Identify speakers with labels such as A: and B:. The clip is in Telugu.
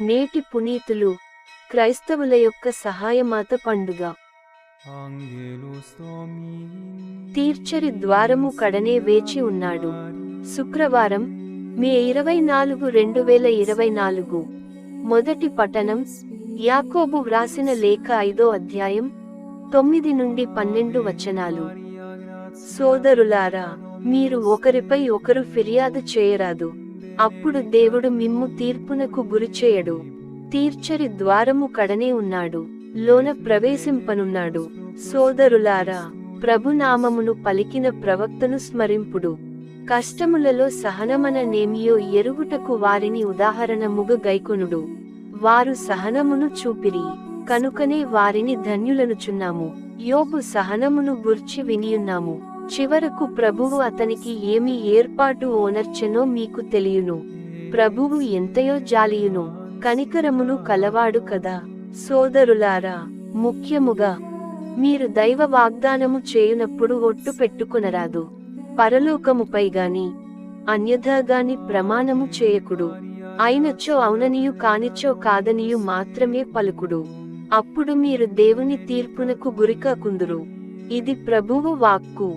A: నేటి పునీతులు క్రైస్తవుల యొక్క సహాయమాత పండుగ. తీర్చరి ద్వారము కడనే వేచి ఉన్నాడు. శుక్రవారం, మే 24, 2024. మొదటి పఠనం యాకోబు వ్రాసిన లేఖ 5వ అధ్యాయం 9 నుండి 12 వచనాలు. సోదరులారా, మీరు ఒకరిపై ఒకరు ఫిర్యాదు చేయరాదు, అప్పుడు దేవుడు మిమ్ము తీర్పునకు గురిచేయడు. తీర్చరి ద్వారము కడనే ఉన్నాడు, లోన ప్రవేశింపనున్నాడు. సోదరులారా, ప్రభునామమును పలికిన ప్రవక్తను స్మరింపుడు. కష్టములలో సహనమన నేమియో ఎరుగుటకు వారిని ఉదాహరణముగా గైకొనుడు. వారు సహనమును చూపిరి, కనుకనే వారిని ధన్యులనుచున్నాము. యోబు సహనమును గూర్చి వినియున్నాము. చివరకు ప్రభువు అతనికి ఏమి ఏర్పాటు ఓనర్చెనో మీకు తెలియును. ప్రభువు ఎంతయో జాలియును, కనికరమును కలవాడు కదా. సోదరులారా, ముఖ్యముగా మీరు దైవ వాగ్దానము చేయునప్పుడు ఒట్టు పెట్టుకొనరాదు. పరలోకముపై గాని అన్యథా గాని ప్రమాణము చేయకుడు. అయినచో అవుననియు కానిచో కాదనియు మాత్రమే పలుకుడు. అప్పుడు మీరు దేవుని తీర్పునకు గురికాకుందురు. ఇది ప్రభువు వాక్కు.